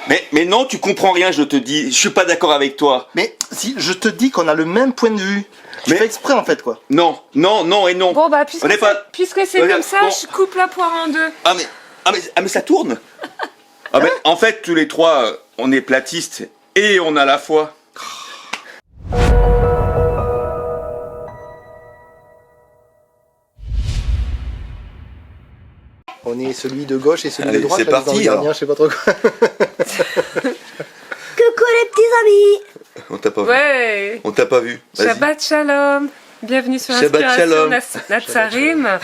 Mais non, tu comprends rien, je te dis. Je suis pas d'accord avec toi. Mais si je te dis qu'on a le même point de vue, tu Mais- fais exprès en fait quoi. Non, non, non et non. Bon bah puisque On est c'est pas- comme Regarde, ça, bon. je coupe la poire en deux. Ah mais ça tourne. Ah mais en fait, tous les trois, on est platistes et on a la foi. On est celui de gauche et celui Allez, de droite. c'est là, parti, dans le gardien, alors. je sais pas trop quoi. Coucou les petits amis. On t'a pas vu. Ouais. On t'a pas vu. Vas-y. Shabbat Shalom. Bienvenue sur Shabbat Inspiration Shalom. Natsarim.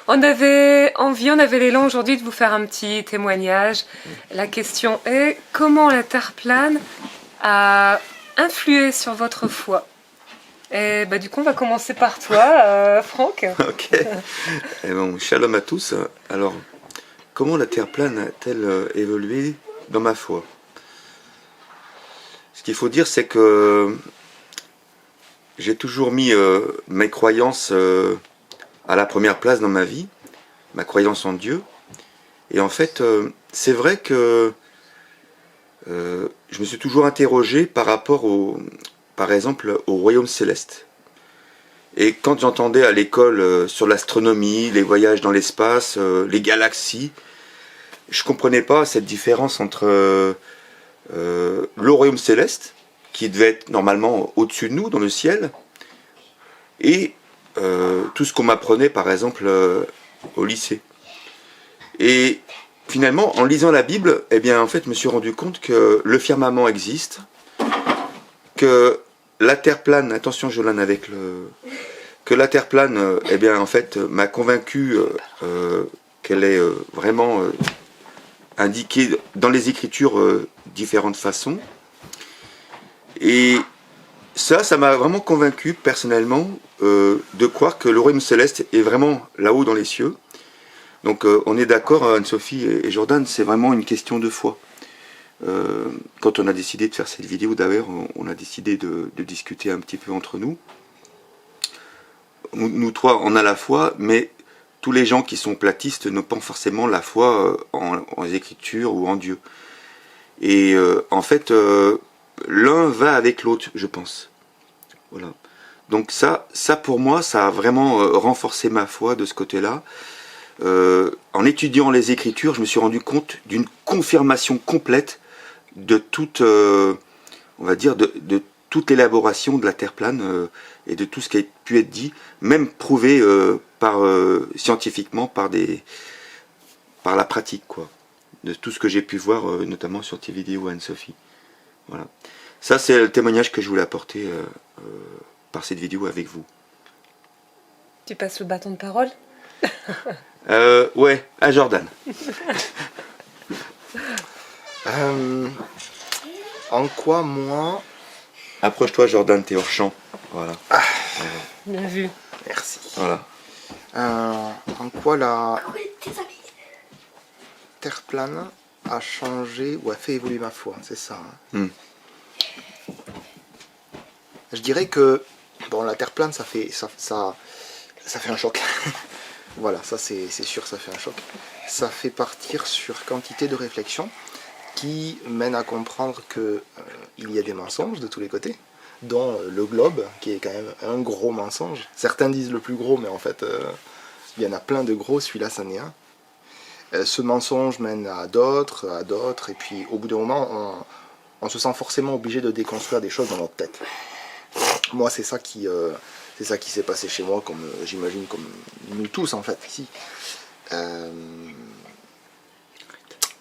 On avait l'élan aujourd'hui de vous faire un petit témoignage. La question est comment la Terre plane a influé sur votre foi? Et bah du coup on va commencer par toi, Franck. Ok. Eh bon, shalom à tous. Alors, comment la Terre plane a-t-elle évolué dans ma foi? Ce qu'il faut dire, c'est que j'ai toujours mis mes croyances à la première place dans ma vie, ma croyance en Dieu. Et en fait, c'est vrai que je me suis toujours interrogé par rapport par exemple, au royaume céleste. Et quand j'entendais à l'école sur l'astronomie, les voyages dans l'espace, les galaxies, je comprenais pas cette différence entre le royaume céleste, qui devait être normalement au-dessus de nous, dans le ciel, et tout ce qu'on m'apprenait, par exemple, au lycée. Et finalement, en lisant la Bible, eh bien, en fait, je me suis rendu compte que le firmament existe, que la Terre plane, attention Jolane avec que la Terre plane, eh bien, en fait, m'a convaincu qu'elle est vraiment indiquée dans les Écritures différentes façons. Et ça m'a vraiment convaincu personnellement de croire que le royaume céleste est vraiment là-haut dans les cieux. Donc on est d'accord, Anne-Sophie et Jordan, c'est vraiment une question de foi. Quand on a décidé de faire cette vidéo, d'ailleurs, on a décidé de discuter un petit peu entre nous. Nous trois, on a la foi, mais tous les gens qui sont platistes n'ont pas forcément la foi en Écriture ou en Dieu. Et en fait, l'un va avec l'autre, je pense. Voilà. Donc ça pour moi, ça a vraiment renforcé ma foi de ce côté-là. En étudiant les Écritures, je me suis rendu compte d'une confirmation complète de toute, on va dire, de toute l'élaboration de la Terre plane et de tout ce qui a pu être dit, même prouvé scientifiquement par la pratique, quoi, de tout ce que j'ai pu voir, notamment sur tes vidéos, Anne-Sophie. Voilà. Ça, c'est le témoignage que je voulais apporter par cette vidéo avec vous. Tu passes le bâton de parole? Ouais, à Jordan. En quoi moi... Approche-toi Jordan, t'es hors champ. Voilà. Bien vu. Merci. Voilà. En quoi la Coucou les petits amis. Terre plane a changé ou a fait évoluer ma foi, c'est ça. Hein. Je dirais que bon, la Terre plane, ça fait un choc. Voilà, ça c'est sûr, ça fait un choc. Ça fait partir sur quantité de réflexions qui mènent à comprendre que il y a des mensonges de tous les côtés, dont le globe, qui est quand même un gros mensonge. Certains disent le plus gros, mais en fait, il y en a plein de gros, celui-là, c'en est un. Ce mensonge mène à d'autres, et puis au bout d'un moment, on se sent forcément obligé de déconstruire des choses dans notre tête. Moi, c'est ça qui s'est passé chez moi, comme j'imagine comme nous tous en fait ici.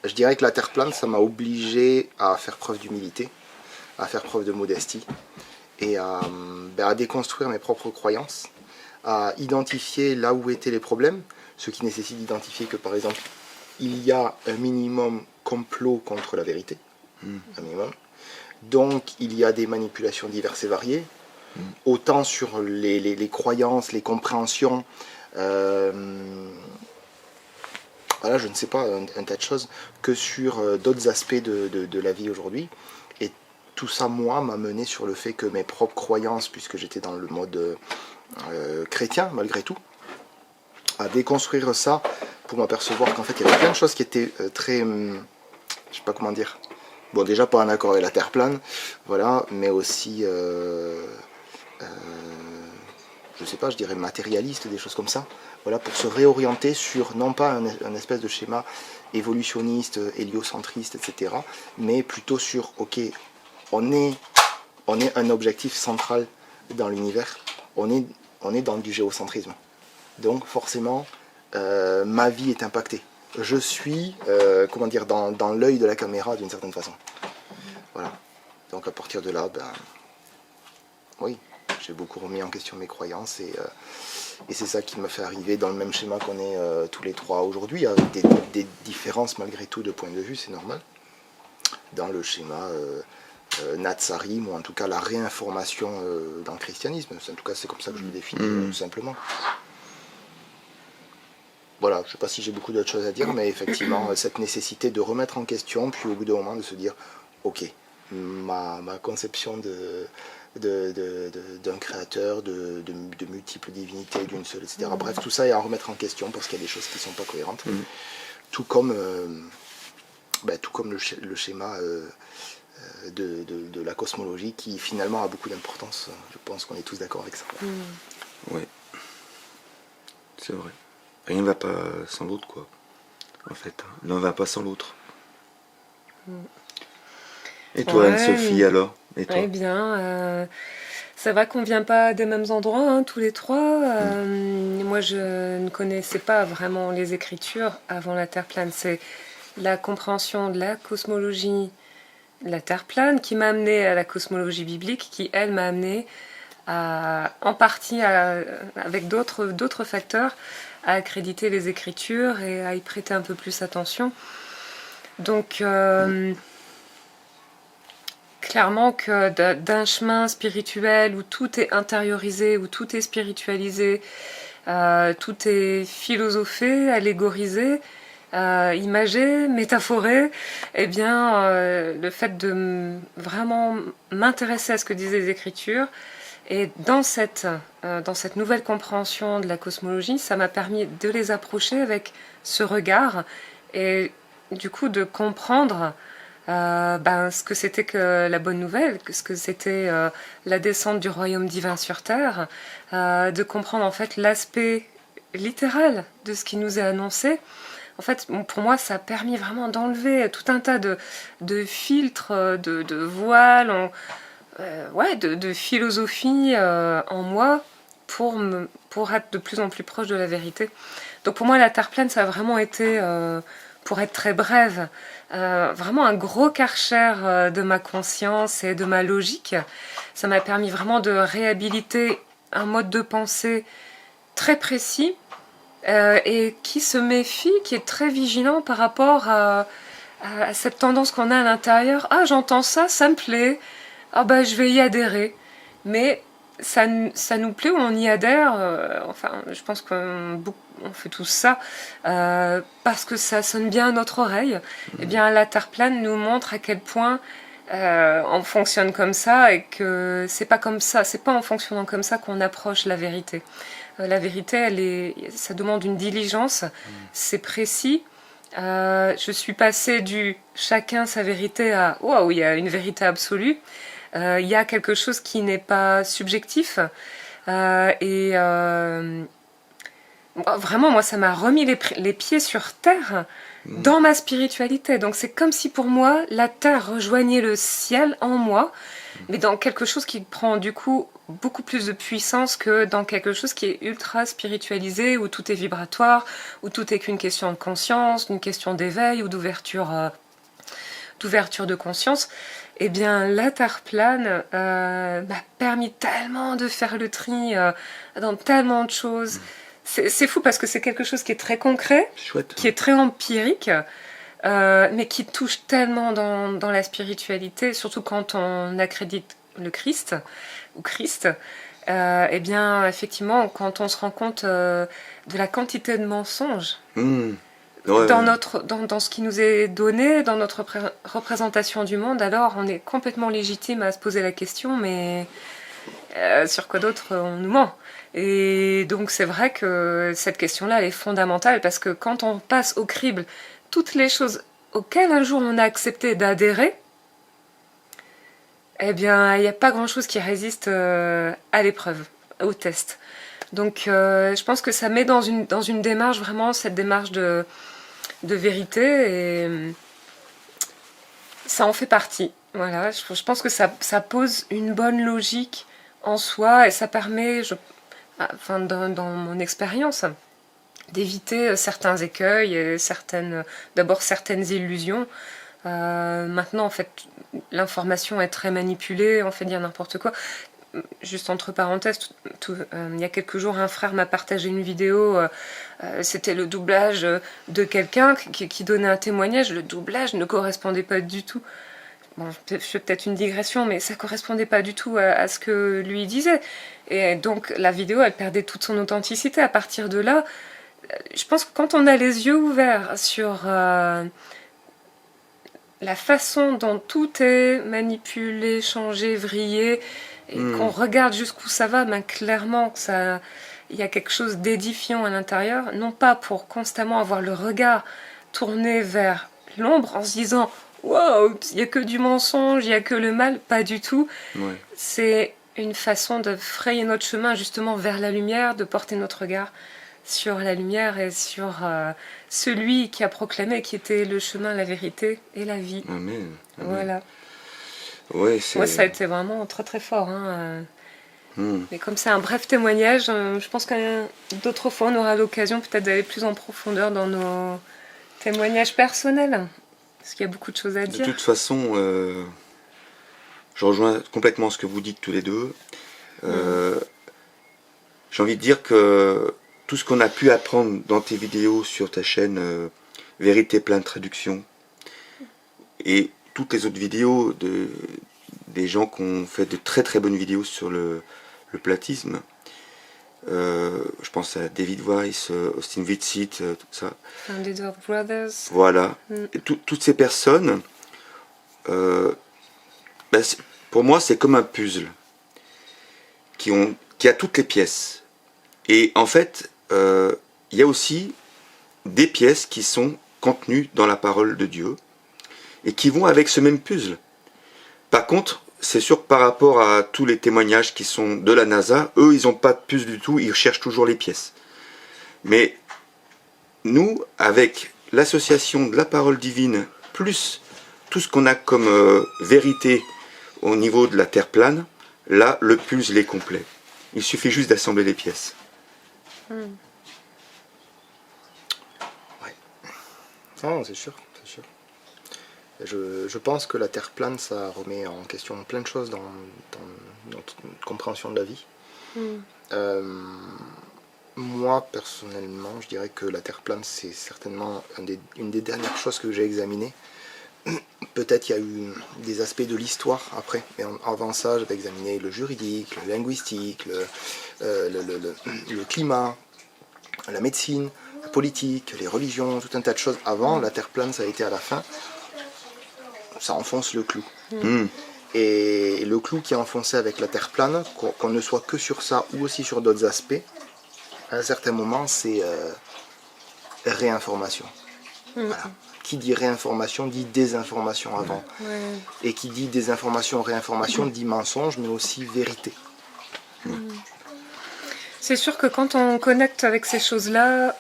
Je dirais que la Terre plane, ça m'a obligé à faire preuve d'humilité, à faire preuve de modestie et à déconstruire mes propres croyances, à identifier là où étaient les problèmes, ce qui nécessite d'identifier que par exemple il y a un minimum complot contre la vérité, un minimum. Donc il y a des manipulations diverses et variées, autant sur les croyances, les compréhensions, voilà, je ne sais pas, un tas de choses, que sur d'autres aspects de la vie aujourd'hui. Et tout ça, moi, m'a mené sur le fait que mes propres croyances, puisque j'étais dans le mode chrétien, malgré tout, à déconstruire ça pour m'apercevoir qu'en fait, il y avait plein de choses qui étaient très, je sais pas comment dire, Bon, déjà pas en accord avec la Terre plane, voilà, mais aussi, je sais pas, je dirais matérialiste, des choses comme ça, voilà, pour se réorienter sur, non pas un espèce de schéma évolutionniste, héliocentriste, etc., mais plutôt sur, ok, on est un objectif central dans l'univers, on est dans du géocentrisme. Donc forcément, ma vie est impactée. Je suis, comment dire, dans l'œil de la caméra d'une certaine façon. Voilà. Donc à partir de là, ben, oui, j'ai beaucoup remis en question mes croyances et c'est ça qui me fait arriver dans le même schéma qu'on est tous les trois aujourd'hui, avec des différences malgré tout de point de vue, c'est normal. Dans le schéma Natsarim, ou en tout cas la réinformation dans le christianisme, en tout cas c'est comme ça que je le définis tout simplement. Voilà, je ne sais pas si j'ai beaucoup d'autres choses à dire, mais effectivement, cette nécessité de remettre en question, puis au bout d'un moment de se dire, ok, ma conception d'un créateur, de multiples divinités, d'une seule, etc. Bref, tout ça est à remettre en question parce qu'il y a des choses qui ne sont pas cohérentes. Tout comme le schéma de la cosmologie qui finalement a beaucoup d'importance. Je pense qu'on est tous d'accord avec ça. Oui, c'est vrai. Rien ne va pas sans l'autre, quoi. En fait, l'un ne va pas sans l'autre. Et toi, Ouais. Anne-Sophie, alors? Et toi? Eh bien, c'est vrai qu'on vient pas des mêmes endroits, hein, tous les trois. Moi, je ne connaissais pas vraiment les Écritures avant la Terre plane. C'est la compréhension de la cosmologie de la Terre plane qui m'a amené à la cosmologie biblique, qui, elle, m'a amené en partie, avec d'autres facteurs, à accréditer les Écritures et à y prêter un peu plus attention. Donc, clairement que d'un chemin spirituel où tout est intériorisé, où tout est spiritualisé, tout est philosophé, allégorisé, imagé, métaphoré, eh bien, le fait de vraiment m'intéresser à ce que disaient les Écritures, et dans cette nouvelle compréhension de la cosmologie, ça m'a permis de les approcher avec ce regard, et du coup de comprendre ce que c'était que la bonne nouvelle, ce que c'était la descente du royaume divin sur terre, de comprendre en fait l'aspect littéral de ce qui nous est annoncé. En fait, pour moi, ça a permis vraiment d'enlever tout un tas de filtres, de voiles, de philosophie en moi pour être de plus en plus proche de la vérité. Donc pour moi, la Terre plane, ça a vraiment été, pour être très brève, vraiment un gros karcher de ma conscience et de ma logique. Ça m'a permis vraiment de réhabiliter un mode de pensée très précis et qui se méfie, qui est très vigilant par rapport à cette tendance qu'on a à l'intérieur. Ah, j'entends ça, ça me plaît. Ah bah je vais y adhérer. Mais ça nous plaît ou on y adhère, enfin je pense qu'on fait tous ça parce que ça sonne bien à notre oreille. Eh bien la Terre plane nous montre à quel point on fonctionne comme ça et que c'est pas comme ça, c'est pas en fonctionnant comme ça qu'on approche la vérité. La vérité, ça demande une diligence, c'est précis. Je suis passée du chacun sa vérité à waouh, il y a une vérité absolue. Il y a quelque chose qui n'est pas subjectif vraiment moi ça m'a remis les pieds sur terre dans ma spiritualité. Donc c'est comme si pour moi la terre rejoignait le ciel en moi, mais dans quelque chose qui prend du coup beaucoup plus de puissance que dans quelque chose qui est ultra spiritualisé, où tout est vibratoire, où tout est qu'une question de conscience, une question d'éveil ou d'ouverture de conscience. Eh bien, la Terre plane m'a permis tellement de faire le tri dans tellement de choses. C'est fou parce que c'est quelque chose qui est très concret, Chouette. Qui est très empirique, mais qui touche tellement dans la spiritualité, surtout quand on accrédite le Christ ou Christ. Eh bien, effectivement, quand on se rend compte de la quantité de mensonges dans ce qui nous est donné, dans notre représentation du monde, alors on est complètement légitime à se poser la question, mais sur quoi d'autre on nous ment? Et donc c'est vrai que cette question-là, elle est fondamentale, parce que quand on passe au crible toutes les choses auxquelles un jour on a accepté d'adhérer, Eh bien, il n'y a pas grand-chose qui résiste à l'épreuve, au test. Donc, je pense que ça met dans une démarche, vraiment, cette démarche de vérité, et ça en fait partie. Voilà, je pense que ça pose une bonne logique en soi, et ça permet, enfin, dans mon expérience, d'éviter certains écueils et d'abord certaines illusions. Maintenant, en fait, l'information est très manipulée, on fait dire n'importe quoi. Juste entre parenthèses, il y a quelques jours, un frère m'a partagé une vidéo, c'était le doublage de quelqu'un qui donnait un témoignage. Le doublage ne correspondait pas du tout. Bon, je fais peut-être une digression, mais ça correspondait pas du tout à ce que lui disait. Et donc, la vidéo, elle perdait toute son authenticité. À partir de là, je pense que quand on a les yeux ouverts sur la façon dont tout est manipulé, changé, vrillé, et qu'on regarde jusqu'où ça va, ben clairement il y a quelque chose d'édifiant à l'intérieur, non pas pour constamment avoir le regard tourné vers l'ombre en se disant wow, il n'y a que du mensonge, il n'y a que le mal, pas du tout. Ouais. C'est une façon de frayer notre chemin justement vers la lumière, de porter notre regard sur la lumière et sur celui qui a proclamé qui était le chemin, la vérité et la vie. Amen. Amen. Voilà. Ouais, Moi, ça a été vraiment très très fort. Hmm. Mais comme c'est un bref témoignage, je pense que d'autres fois, on aura l'occasion peut-être d'aller plus en profondeur dans nos témoignages personnels. Parce qu'il y a beaucoup de choses à De dire. toute façon, je rejoins complètement ce que vous dites tous les deux. J'ai envie de dire que tout ce qu'on a pu apprendre dans tes vidéos sur ta chaîne Vérité plein de traductions et toutes les autres vidéos des gens qui ont fait de très très bonnes vidéos sur le platisme, je pense à David Weiss, Austin Witzit, tout ça. Founded of Brothers. Voilà. Et toutes ces personnes, pour moi, c'est comme un puzzle qui a toutes les pièces. Et en fait, il y a aussi des pièces qui sont contenues dans la parole de Dieu et qui vont avec ce même puzzle. Par contre, c'est sûr que par rapport à tous les témoignages qui sont de la NASA, eux, ils n'ont pas de puzzle du tout, ils recherchent toujours les pièces. Mais nous, avec l'association de la parole divine, plus tout ce qu'on a comme vérité au niveau de la Terre plane, là, le puzzle est complet. Il suffit juste d'assembler les pièces. Ouais. Non, c'est sûr, c'est sûr. Je pense que la Terre plane, ça remet en question plein de choses dans notre compréhension de la vie. Moi, personnellement, je dirais que la Terre plane, c'est certainement une des dernières choses que j'ai examinées. Peut-être il y a eu des aspects de l'histoire après, mais avant ça, j'avais examiné le juridique, le linguistique, le climat, la médecine, la politique, les religions, tout un tas de choses. Avant, la Terre plane, ça a été à la fin. Ça enfonce le clou. Et le clou qui est enfoncé avec la Terre plane, qu'on ne soit que sur ça ou aussi sur d'autres aspects, à un certain moment, c'est réinformation. Voilà. Qui dit réinformation dit désinformation avant. Ouais. Et qui dit désinformation, réinformation dit mensonge, mais aussi vérité. C'est sûr que quand on connecte avec ces choses-là,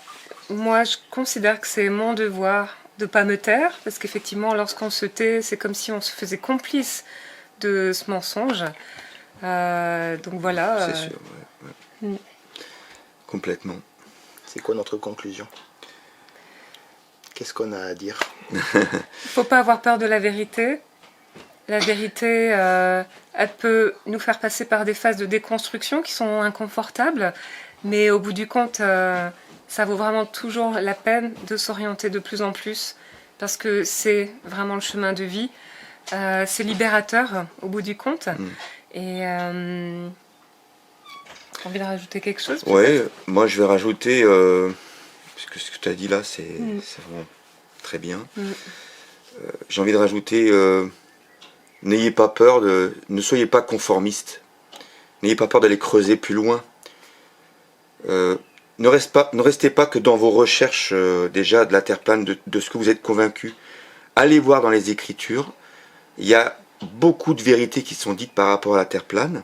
moi je considère que c'est mon devoir de ne pas me taire, parce qu'effectivement lorsqu'on se tait, c'est comme si on se faisait complice de ce mensonge. Donc voilà. C'est sûr, ouais. Complètement. C'est quoi notre conclusion? Qu'est-ce qu'on a à dire? Faut pas avoir peur de la vérité. La vérité, elle peut nous faire passer par des phases de déconstruction qui sont inconfortables, mais au bout du compte, ça vaut vraiment toujours la peine de s'orienter de plus en plus, parce que c'est vraiment le chemin de vie. C'est libérateur au bout du compte. Et t'as envie de rajouter quelque chose? Ouais, moi je vais rajouter, parce que ce que tu as dit là, c'est vraiment très bien. J'ai envie de rajouter, n'ayez pas peur ne soyez pas conformiste. N'ayez pas peur d'aller creuser plus loin. Ne restez pas que dans vos recherches déjà de la Terre plane, de ce que vous êtes convaincu. Allez voir dans les Écritures. Il y a beaucoup de vérités qui sont dites par rapport à la Terre plane,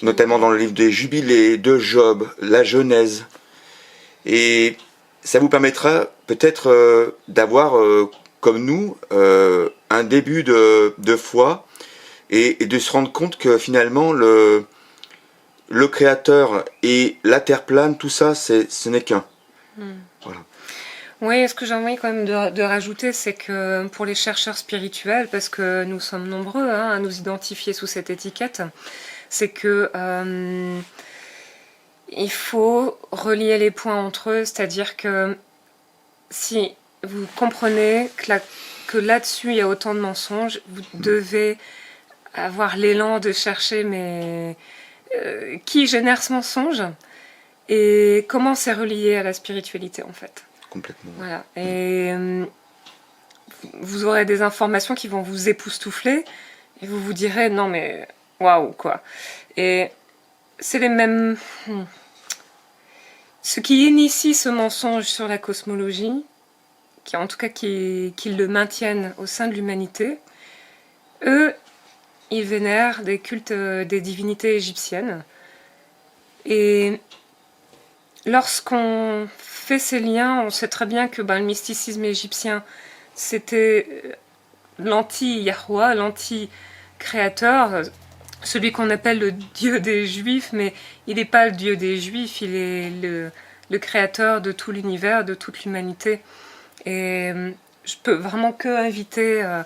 notamment dans le livre des Jubilés, de Job, la Genèse. Et ça vous permettra peut-être d'avoir, comme nous, un début de foi et de se rendre compte que finalement le Créateur et la Terre plane, tout ça, ce n'est qu'un. Voilà. Oui, ce que j'ai envie quand même de rajouter, c'est que pour les chercheurs spirituels, parce que nous sommes nombreux à nous identifier sous cette étiquette, c'est que il faut relier les points entre eux, c'est-à-dire que si vous comprenez que là-dessus il y a autant de mensonges, vous devez avoir l'élan de chercher mais qui génère ce mensonge et comment c'est relié à la spiritualité en fait. Complètement. Voilà. Et vous aurez des informations qui vont vous époustoufler et vous vous direz non mais waouh quoi. Et c'est les mêmes. Ce qui initie ce mensonge sur la cosmologie, qui en tout cas qui le maintiennent au sein de l'humanité, eux, ils vénèrent des cultes des divinités égyptiennes. Et lorsqu'on fait ces liens, on sait très bien que le mysticisme égyptien, c'était l'anti-Yahweh, l'anti-créateur, celui qu'on appelle le dieu des Juifs, mais il n'est pas le dieu des Juifs, il est le créateur de tout l'univers, de toute l'humanité. Et je peux vraiment que inviter à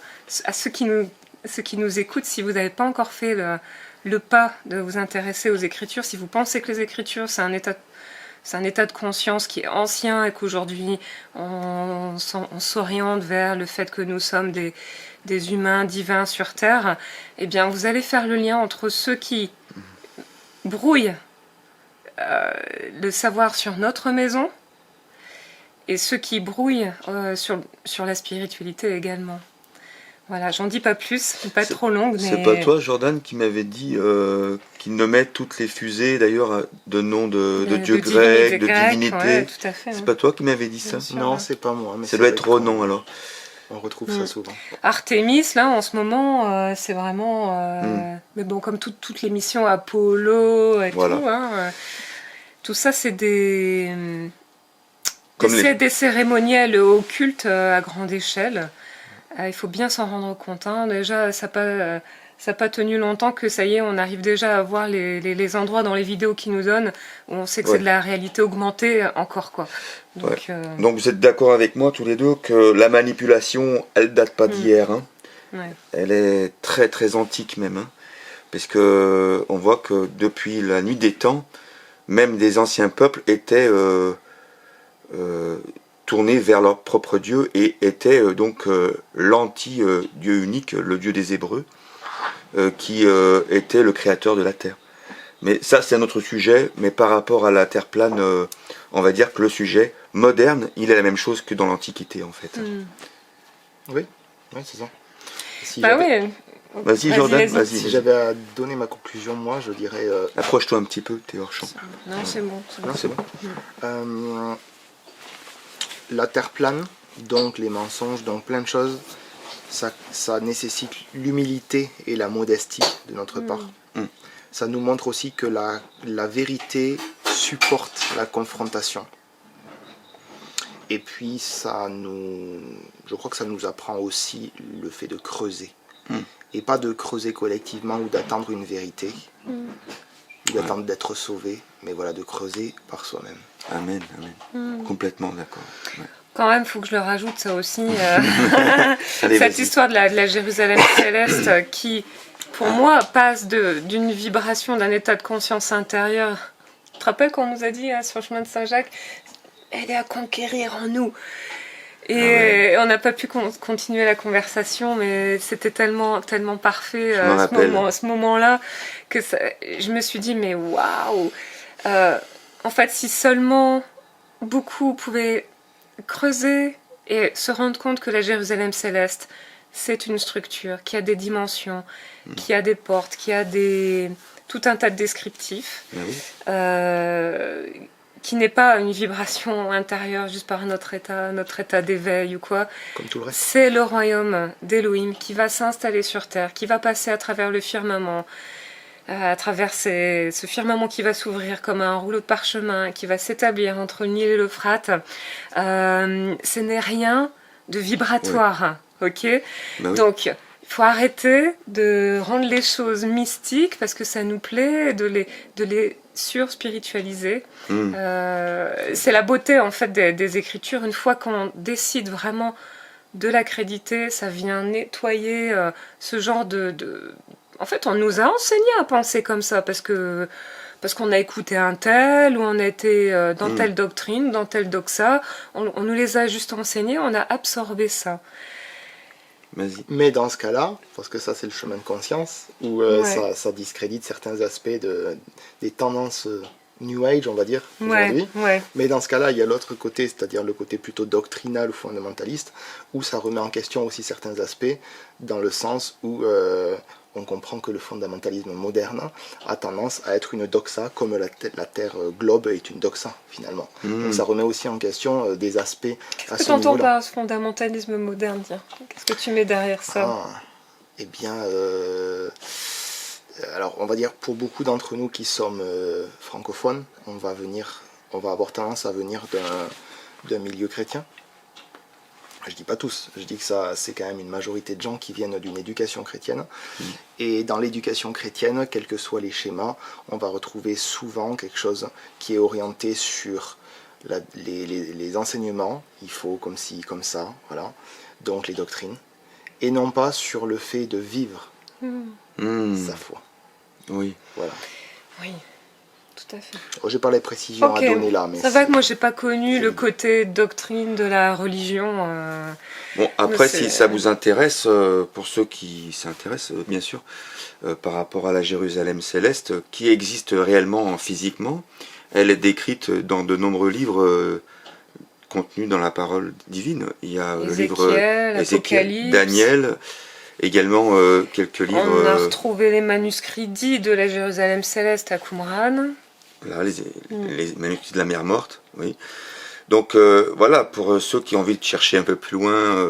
ceux qui nous écoutent, si vous n'avez pas encore fait le pas de vous intéresser aux Écritures, si vous pensez que les Écritures, c'est un état de conscience qui est ancien et qu'aujourd'hui on s'oriente vers le fait que nous sommes des humains divins sur Terre, eh bien vous allez faire le lien entre ceux qui brouillent le savoir sur notre maison et ceux qui brouillent sur la spiritualité également. Voilà, j'en dis pas plus, pas trop longue. Mais... C'est pas toi, Jordan, qui m'avait dit qu'ils nommaient toutes les fusées, d'ailleurs, de noms de dieux grecs, de divinités. Ouais, tout à fait, c'est pas toi qui m'avais dit ça? sûr, Non, ouais. c'est pas moi. Mais Ça doit être Ronan, alors. On retrouve ça souvent. Artémis, là, en ce moment, c'est vraiment... Mais bon, comme toutes les missions Apollo et Voilà. tout, tout ça, c'est des Comme des cérémoniels occultes à grande échelle. Il faut bien s'en rendre compte. Déjà, ça n'a pas tenu longtemps que ça y est, on arrive déjà à voir les endroits dans les vidéos qu'ils nous donnent où on sait que c'est de la réalité augmentée encore, quoi. Donc, Donc vous êtes d'accord avec moi tous les deux que la manipulation, elle date pas d'hier. Hein. Ouais. Elle est très très antique même. Hein. Parce que on voit que depuis la nuit des temps, même des anciens peuples étaient tournés vers leur propre Dieu et étaient donc l'anti-Dieu unique, le Dieu des Hébreux, qui était le créateur de la terre. Mais ça c'est un autre sujet, mais par rapport à la terre plane, on va dire que le sujet moderne, il est la même chose que dans l'Antiquité en fait. Oui, c'est ça. Si oui. Vas-y Jordan, vas-y. Si j'avais à donner ma conclusion, moi je dirais... Approche-toi un petit peu, t'es hors champ. Non, c'est bon. Non, c'est bon. La terre plane, donc les mensonges, donc plein de choses, ça nécessite l'humilité et la modestie de notre part. Ça nous montre aussi que la vérité supporte la confrontation. Et puis je crois que ça nous apprend aussi le fait de creuser. Et pas de creuser collectivement ou d'attendre une vérité, ou d'attendre d'être sauvé, mais voilà, de creuser par soi-même. Amen, amen. Complètement d'accord. Ouais. Quand même, il faut que je le rajoute, ça aussi. Allez, cette vas-y. histoire de la Jérusalem céleste qui, pour moi, passe d'une vibration, d'un état de conscience intérieur. Tu te rappelles qu'on nous a dit sur le chemin de Saint-Jacques, elle est à conquérir en nous. Et on n'a pas pu continuer la conversation, mais c'était tellement parfait ce moment-là que je me suis dit, mais waouh! En fait, si seulement beaucoup pouvaient creuser et se rendre compte que la Jérusalem céleste, c'est une structure qui a des dimensions, qui a des portes, qui a tout un tas de descriptifs, qui n'est pas une vibration intérieure juste par notre état d'éveil ou quoi. Comme tout le reste. C'est le royaume d'Elohim qui va s'installer sur terre, qui va passer à travers le firmament, à travers ce firmament qui va s'ouvrir comme un rouleau de parchemin, qui va s'établir entre le Nil et l'Euphrate. Ce n'est rien de vibratoire, ok? Bah oui. Donc, il faut arrêter de rendre les choses mystiques parce que ça nous plaît de les sur-spiritualiser. C'est la beauté en fait des écritures. Une fois qu'on décide vraiment de l'accréditer, ça vient nettoyer ce genre En fait, on nous a enseigné à penser comme ça parce qu'on a écouté un tel ou on a été dans telle doctrine, dans telle doxa. On nous les a juste enseignés, on a absorbé ça. Vas-y. Mais dans ce cas-là, parce que ça c'est le chemin de conscience, où ça discrédite certains aspects des tendances New Age, on va dire, aujourd'hui. Ouais. Mais dans ce cas-là, il y a l'autre côté, c'est-à-dire le côté plutôt doctrinal ou fondamentaliste, où ça remet en question aussi certains aspects, dans le sens où on comprend que le fondamentalisme moderne a tendance à être une doxa, comme la Terre globe est une doxa, finalement. Donc ça remet aussi en question des aspects à Qu'est-ce que ce tu entends niveau-là. par ce fondamentalisme moderne, tiens? Qu'est-ce que tu mets derrière ça? Eh bien, alors on va dire pour beaucoup d'entre nous qui sommes francophones, on va avoir tendance à venir d'un milieu chrétien. Je dis pas tous, je dis que ça c'est quand même une majorité de gens qui viennent d'une éducation chrétienne. Et dans l'éducation chrétienne, quels que soient les schémas, on va retrouver souvent quelque chose qui est orienté sur les enseignements, il faut comme ci, comme ça, voilà. Donc les doctrines. Et non pas sur le fait de vivre sa foi. Oui. Voilà. Oui, tout à fait. J'ai pas les précisions Ok, à donner là, mais ça va que moi j'ai pas connu le côté doctrine de la religion. Bon, après, Mais c'est- si ça vous intéresse, pour ceux qui s'intéressent, bien sûr, par rapport à la Jérusalem céleste, qui existe réellement physiquement, elle est décrite dans de nombreux livres contenus dans la parole divine. Il y a le livre Ézéchiel, Apocalypse. Daniel, également quelques livres, On a retrouvé les manuscrits dits de la Jérusalem céleste à Qumran. voilà, les manuscrits de la mer morte, oui. Donc voilà, pour ceux qui ont envie de chercher un peu plus loin,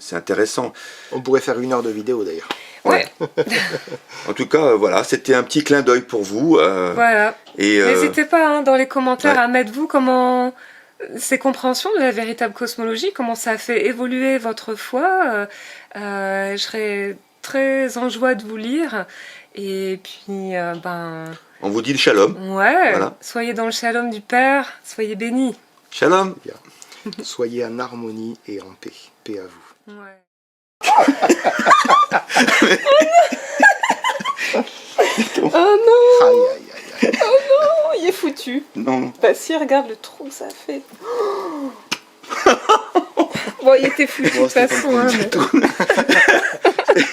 c'est intéressant. on pourrait faire 1 heure de vidéo d'ailleurs. Ouais, En tout cas, voilà, c'était un petit clin d'œil pour vous. voilà. Et N'hésitez pas dans les commentaires ouais. à mettre vous comment ces compréhensions de la véritable cosmologie, comment ça a fait évoluer votre foi. Je serais très en joie de vous lire. Et puis, on vous dit le shalom. ouais, Voilà. soyez dans le shalom du Père, soyez bénis. Shalom. Soyez en harmonie et en paix. Paix à vous. Ouais. Oh non, Aïe aïe aïe aïe. oh, il est foutu. Non. Bah si, regarde le trou que ça fait. Bon, il était foutu de Bon, toute c'était pas façon. le Hein, premier mais-